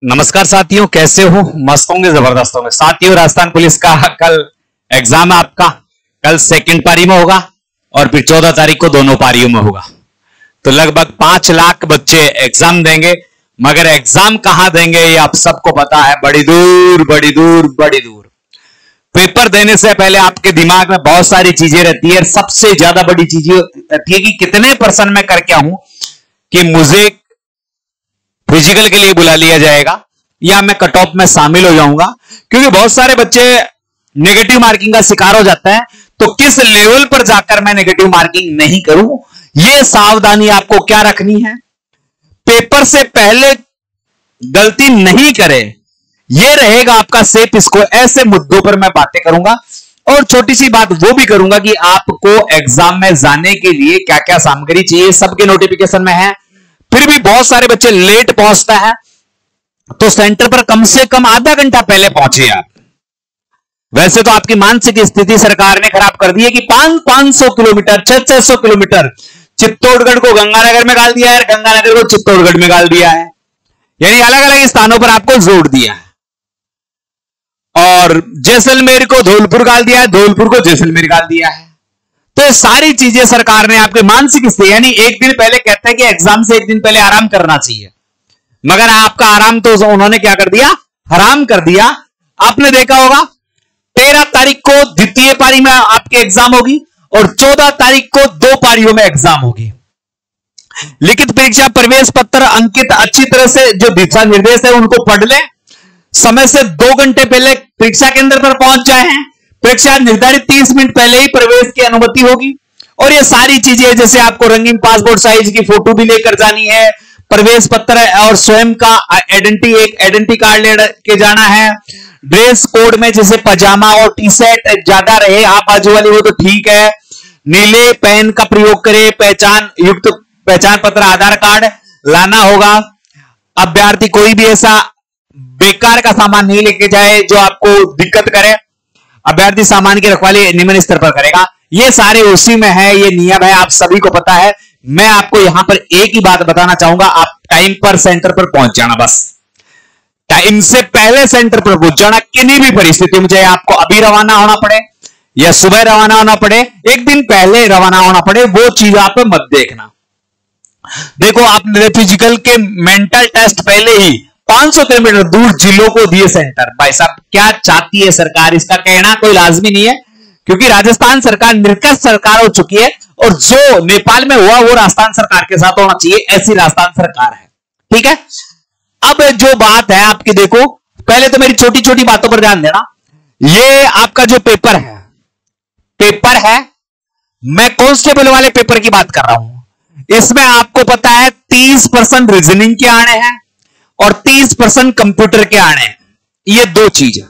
नमस्कार साथियों, कैसे हो? मस्त होंगे, जबरदस्त होंगे साथियों। राजस्थान पुलिस का कल एग्जाम है आपका। कल सेकंड पारी में होगा और फिर 14 तारीख को दोनों पारियों में होगा। तो लगभग 5 लाख बच्चे एग्जाम देंगे, मगर एग्जाम कहां देंगे ये आप सबको पता है, बड़ी दूर बड़ी दूर बड़ी दूर। पेपर देने से पहले आपके दिमाग में बहुत सारी चीजें रहती है। सबसे ज्यादा बड़ी चीज रहती है कि कितने परसेंट मैं करके आऊं कि मुझे फिजिकल के लिए बुला लिया जाएगा या मैं कट ऑफ में शामिल हो जाऊंगा। क्योंकि बहुत सारे बच्चे नेगेटिव मार्किंग का शिकार हो जाते हैं। तो किस लेवल पर जाकर मैं नेगेटिव मार्किंग नहीं करूं, यह सावधानी आपको क्या रखनी है। पेपर से पहले गलती नहीं करे, यह रहेगा आपका सेफ स्कोर। ऐसे मुद्दों पर मैं बातें करूंगा और छोटी सी बात वो भी करूंगा कि आपको एग्जाम में जाने के लिए क्या क्या सामग्री चाहिए, सबके नोटिफिकेशन में है। फिर भी बहुत सारे बच्चे लेट पहुंचता है, तो सेंटर पर कम से कम आधा घंटा पहले पहुंचे आप। वैसे तो आपकी मानसिक स्थिति सरकार ने खराब कर दी है कि 500 किलोमीटर 600 किलोमीटर चित्तौड़गढ़ को गंगानगर में डाल दिया है, गंगानगर को चित्तौड़गढ़ में डाल दिया है, यानी अलग अलग स्थानों पर आपको जोड़ दिया है। और जैसलमेर को धौलपुर डाल दिया है, धौलपुर को जैसलमेर डाल दिया है। तो ये सारी चीजें सरकार ने आपके मानसिक स्थिति, यानी एक दिन पहले कहते हैं कि एग्जाम से एक दिन पहले आराम करना चाहिए, मगर आपका आराम तो उन्होंने क्या कर दिया, हराम कर दिया। आपने देखा होगा 13 तारीख को द्वितीय पारी में आपके एग्जाम होगी और 14 तारीख को 2 पारियों में एग्जाम होगी। लिखित परीक्षा, प्रवेश पत्र, अंकित अच्छी तरह से जो दिशा निर्देश है उनको पढ़ ले। समय से 2 घंटे पहले परीक्षा केंद्र पर पहुंच जाए हैं। परीक्षा निर्धारित 30 मिनट पहले ही प्रवेश की अनुमति होगी। और ये सारी चीजें, जैसे आपको रंगीन पासपोर्ट साइज की फोटो भी लेकर जानी है, प्रवेश पत्र और स्वयं का आइडेंटिटी कार्ड लेके जाना है। ड्रेस कोड में जैसे पजामा और टी शर्ट ज्यादा रहे, आप बाजू वाली वो तो ठीक है। नीले पेन का प्रयोग करें, पहचान युक्त पहचान पत्र आधार कार्ड लाना होगा। अभ्यर्थी कोई भी ऐसा बेकार का सामान नहीं लेके जाए जो आपको दिक्कत करे। अभ्यर्थी सामान की रखवाली निम्न स्तर पर करेगा। ये सारे उसी में है, ये नियम है, आप सभी को पता है। मैं आपको यहां पर एक ही बात बताना चाहूंगा, आप टाइम पर सेंटर पर पहुंच जाना। बस टाइम से पहले सेंटर पर पहुंच जाना। किन्हीं भी परिस्थिति में, चाहे आपको अभी रवाना होना पड़े या सुबह रवाना होना पड़े, एक दिन पहले रवाना होना पड़े, वो चीज आप मत देखना। देखो, आपने फिजिकल के मेंटल टेस्ट पहले ही 500 किलोमीटर दूर जिलों को दिए सेंटर। भाई साहब, क्या चाहती है सरकार, इसका कहना कोई लाजमी नहीं है, क्योंकि राजस्थान सरकार निर्कट सरकार हो चुकी है और जो नेपाल में हुआ वो राजस्थान सरकार के साथ होना चाहिए, ऐसी राजस्थान सरकार है। ठीक है, अब जो बात है आपकी, देखो पहले तो मेरी छोटी छोटी बातों पर ध्यान देना। ये आपका जो पेपर है, मैं कांस्टेबल वाले पेपर की बात कर रहा हूं। इसमें आपको पता है 30% रीजनिंग के आने हैं और 30% कंप्यूटर के आने हैं। ये 2 चीज,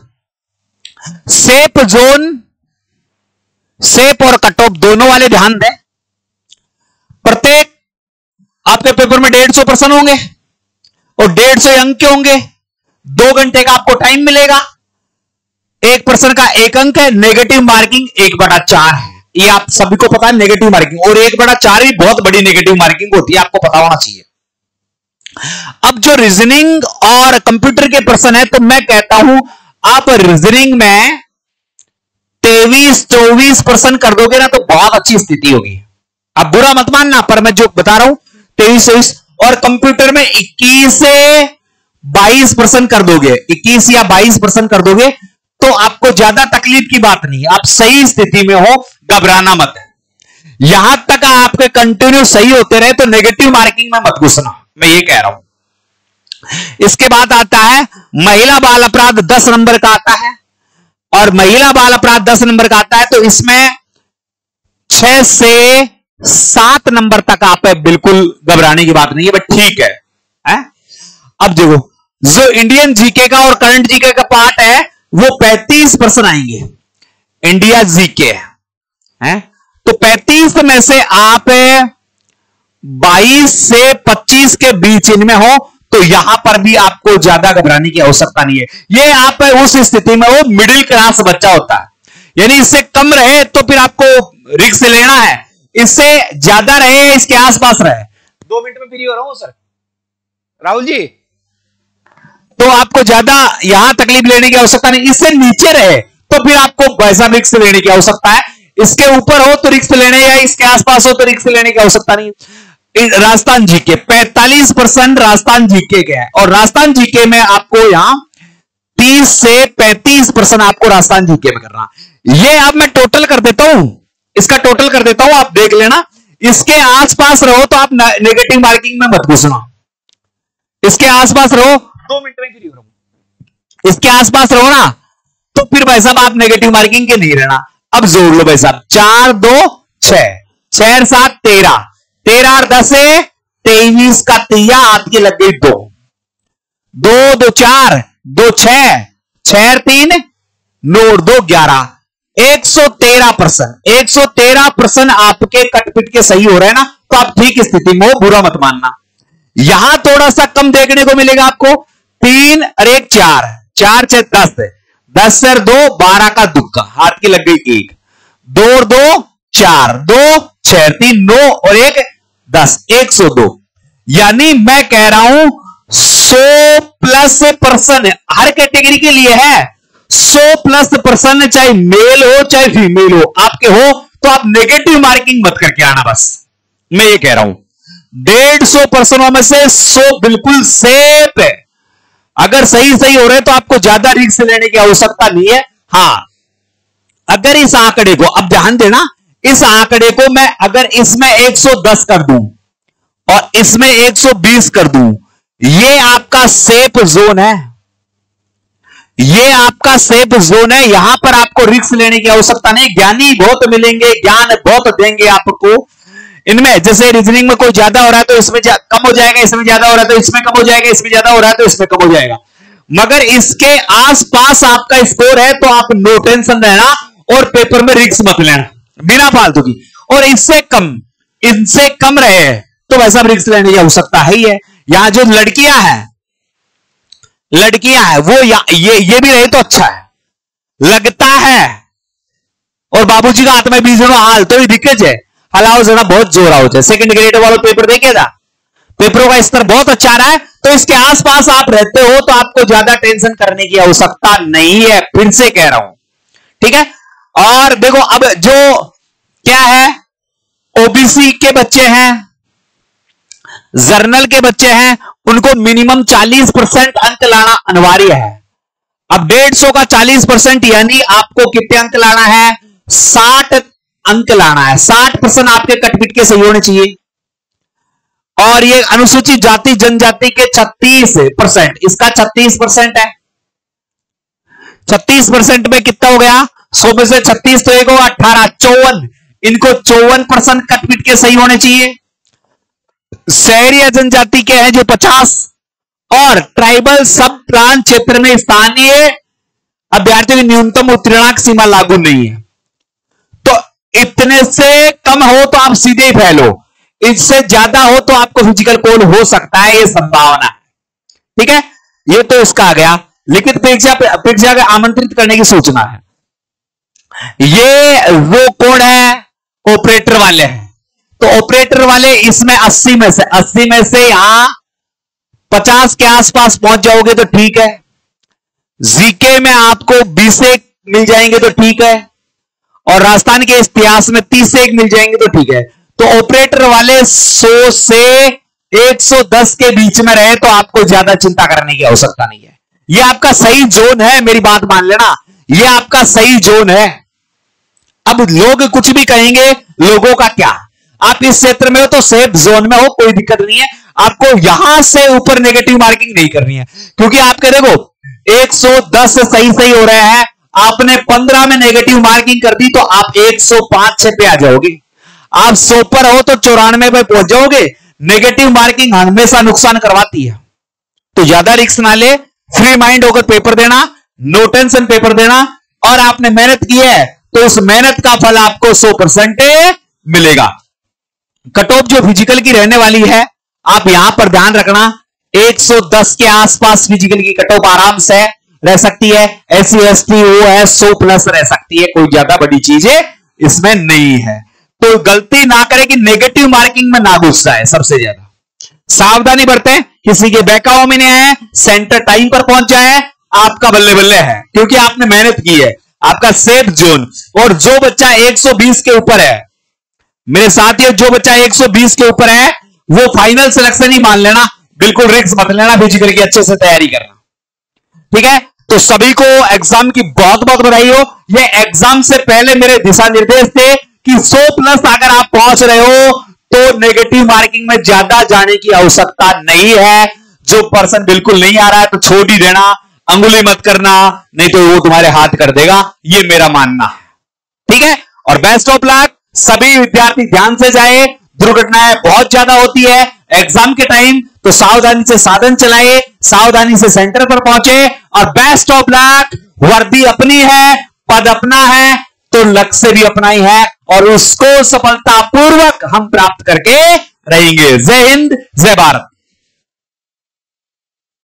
सेफ जोन, सेफ और कट ऑफ दोनों वाले ध्यान दें। प्रत्येक आपके पेपर में 150 प्रश्न होंगे और 150 अंक के होंगे। 2 घंटे का आपको टाइम मिलेगा। एक प्रश्न का 1 अंक है। नेगेटिव मार्किंग 1/4 है, ये आप सभी को पता है। नेगेटिव मार्किंग, और 1/4 भी बहुत बड़ी नेगेटिव मार्किंग होती है, आपको पता होना चाहिए। अब जो रीजनिंग और कंप्यूटर के प्रश्न है, तो मैं कहता हूं आप रीजनिंग में 23-24 प्रश्न कर दोगे ना, तो बहुत अच्छी स्थिति होगी। आप बुरा मत मानना, पर मैं जो बता रहा हूं 23-24, और कंप्यूटर में 21 से 22 प्रश्न कर दोगे, 21 या 22 प्रश्न कर दोगे, तो आपको ज्यादा तकलीफ की बात नहीं है। आप सही स्थिति में हो, घबराना मत। यहां तक आपके कंटिन्यू सही होते रहे तो नेगेटिव मार्किंग में मत घुसना, मैं ये कह रहा हूं। इसके बाद आता है महिला बाल अपराध, 10 नंबर का आता है, और महिला बाल अपराध 10 नंबर का आता है, तो इसमें 6 से 7 नंबर तक आप बिल्कुल घबराने की बात नहीं है, बट ठीक है। अब देखो, जो इंडियन जीके का और करंट जीके का पार्ट है, वो 35 प्रश्न आएंगे। इंडिया जीके है, तो 35 में से आप 22 से 25 के बीच इनमें हो, तो यहां पर भी आपको ज्यादा घबराने की आवश्यकता नहीं है। ये आप उस स्थिति में हो, मिडिल क्लास बच्चा होता है, यानी इससे कम रहे तो फिर आपको रिस्क लेना है, इससे ज्यादा रहे, इसके आसपास रहे। 2 मिनट में फ्री हो रहा हूं सर। राहुल जी, तो आपको ज्यादा यहां तकलीफ लेने की आवश्यकता नहीं। इससे नीचे रहे तो फिर आपको वैसा रिस्क लेने की आवश्यकता है। इसके ऊपर हो तो रिस्क लेने, या इसके आसपास हो तो रिस्क लेने की आवश्यकता नहीं। राजस्थान जीके 45% राजस्थान जीके के है, और राजस्थान जीके में आपको यहां 30 से 35% आपको राजस्थान जीके में करना। ये अब मैं टोटल कर देता हूं, इसका टोटल कर देता हूं, आप देख लेना। इसके आसपास रहो तो आप नेगेटिव मार्किंग में मत घुसना। इसके आसपास रहो, 2 मिनट में फ्री हो रहा हूं। इसके आसपास रहो ना तो फिर भाई साहब आप नेगेटिव मार्किंग के नहीं रहना। अब जोड़ लो भाई साहब, 4 2 6, 6 7 13, 13 और 10 है 23 का तिया आपकी लग गई 2 2 2 4 2 6 6 3 9 2 11, 113%। 113% आपके कटपिट के सही हो रहे हैं ना, तो आप ठीक स्थिति में हो, बुरा मत मानना। यहां थोड़ा सा कम देखने को मिलेगा आपको, 3 और 1 4, 4 6 10, 10 और 2 12 का दुक्का, हाथ की लग गई 1, 2 और 2 4, 2 6 3 9 और 1 10, 102। यानी मैं कह रहा हूं 100+% हर कैटेगरी के लिए है। 100+%, चाहे मेल हो चाहे फीमेल हो, आपके हो तो आप नेगेटिव मार्किंग मत करके आना। बस मैं ये कह रहा हूं 150% में से 100 बिल्कुल सेफ है। अगर सही हो रहे तो आपको ज्यादा रिस्क लेने की आवश्यकता नहीं है। हां, अगर इस आंकड़े को, अब ध्यान देना, इस आंकड़े को मैं अगर इसमें 110 कर दूं और इसमें 120 कर दूं, ये आपका सेफ जोन है। ये आपका सेफ जोन है, यहां पर आपको रिस्क लेने की आवश्यकता नहीं। ज्ञानी बहुत मिलेंगे, ज्ञान बहुत देंगे आपको। इनमें जैसे रीजनिंग में कोई ज्यादा हो रहा है तो इसमें कम हो जाएगा, इसमें ज्यादा हो रहा है तो इसमें कम हो जाएगा, इसमें ज्यादा हो रहा है तो इसमें कम हो जाएगा। मगर इसके आसपास आपका स्कोर है तो आप नो टेंशन रहना और पेपर में रिस्क मत लेना बिना फालतू की। और इससे कम रहे तो वैसा रिस्क लेने की आवश्यकता है ही है। यहां जो लड़कियां हैं वो ये भी रहे तो अच्छा है, लगता है। और बाबूजी का हाथ में 20 हाल तो ही दिक्कत है, हलाओ जरा बहुत जोर आओ जाए। सेकंड ग्रेड वालों पेपर देखेगा, पेपरों का स्तर बहुत अच्छा रहा है, तो इसके आसपास आप रहते हो तो आपको ज्यादा टेंशन करने की आवश्यकता नहीं है, फिर से कह रहा हूं, ठीक है। और देखो अब जो क्या है, ओबीसी के बच्चे हैं, जर्नल के बच्चे हैं, उनको मिनिमम 40% अंक लाना अनिवार्य है। अब 150 का 40% यानी आपको कितने अंक लाना है, 60 अंक लाना है। 60% आपके कटपिट के सही होने चाहिए। और ये अनुसूचित जाति जनजाति के 36%, इसका 36% है। 36% में कितना हो गया, 100 में से 36 तो एक होगा 18, 54। इनको 54% कटपिट के सही होने चाहिए। शहरी जनजाति के हैं जो 50, और ट्राइबल सब प्लान क्षेत्र में स्थानीय अभ्यर्थियों की न्यूनतम उत्तीर्णांक सीमा लागू नहीं है। तो इतने से कम हो तो आप सीधे ही फेल हो, इससे ज्यादा हो तो आपको फिजिकल कोल हो सकता है, ये संभावना है, ठीक है। ये तो इसका आ गया। लिखित परीक्षा को आमंत्रित करने की सूचना है। ये वो कोड है ऑपरेटर वाले हैं, तो ऑपरेटर वाले इसमें 80 में से यहां 50 के आसपास पहुंच जाओगे तो ठीक है। जीके में आपको 20 से 1 मिल जाएंगे तो ठीक है, और राजस्थान के इतिहास में 30 से 1 मिल जाएंगे तो ठीक है। तो ऑपरेटर वाले 100 से 110 के बीच में रहे तो आपको ज्यादा चिंता करने की आवश्यकता नहीं है। ये आपका सही जोन है, मेरी बात मान लेना, ये आपका सही जोन है। अब लोग कुछ भी कहेंगे, लोगों का क्या, आप इस क्षेत्र में हो तो सेफ जोन में हो, कोई दिक्कत नहीं है। आपको यहां से ऊपर नेगेटिव मार्किंग नहीं करनी है, क्योंकि आपके देखो 110 सही हो रहे हैं, आपने 15 में नेगेटिव मार्किंग कर दी तो आप 105 पे आ जाओगे। आप 100 पर हो तो 94 पे पहुंच जाओगे। नेगेटिव मार्किंग हमेशा नुकसान करवाती है, तो ज्यादा रिस्क ना ले, फ्री माइंड होकर पेपर देना, नो टेंशन पेपर देना, और आपने मेहनत की है तो उस मेहनत का फल आपको 100% मिलेगा। कट ऑफ जो फिजिकल की रहने वाली है, आप यहां पर ध्यान रखना, 110 के आसपास फिजिकल की कट ऑफ आराम से रह सकती है। SC ST OS 100+ रह सकती है, कोई ज्यादा बड़ी चीज इसमें नहीं है। तो गलती ना करे कि नेगेटिव मार्किंग में ना घुस जाए सबसे ज्यादा, सावधानी बरतें, किसी के बहकावे में नहीं आए, सेंटर टाइम पर पहुंच जाए, आपका बल्ले बल्ले है, क्योंकि आपने मेहनत की है, आपका सेफ जोन। और जो बच्चा 120 के ऊपर है, मेरे साथियों, जो बच्चा 120 के ऊपर है वो फाइनल सिलेक्शन ही मान लेना, बिल्कुल रिस्क मत लेना, बेफिक्र की अच्छे से तैयारी करना, ठीक है। तो सभी को एग्जाम की बहुत बहुत बधाई हो। ये एग्जाम से पहले मेरे दिशा निर्देश थे कि 100+ अगर आप पहुंच रहे हो तो नेगेटिव मार्किंग में ज्यादा जाने की आवश्यकता नहीं है। जो पर्सन बिल्कुल नहीं आ रहा है तो छोड़ ही देना, अंगुली मत करना, नहीं तो वो तुम्हारे हाथ कर देगा, ये मेरा मानना है, ठीक है। और बेस्ट ऑफ लक, सभी विद्यार्थी ध्यान से जाए, दुर्घटनाएं बहुत ज्यादा होती है एग्जाम के टाइम, तो सावधानी से साधन चलाए, सावधानी से सेंटर पर पहुंचे, और बेस्ट ऑफ लक। वर्दी अपनी है, पद अपना है, तो लक्ष्य भी अपना ही है, और उसको सफलतापूर्वक हम प्राप्त करके रहेंगे। जय हिंद, जय भारत।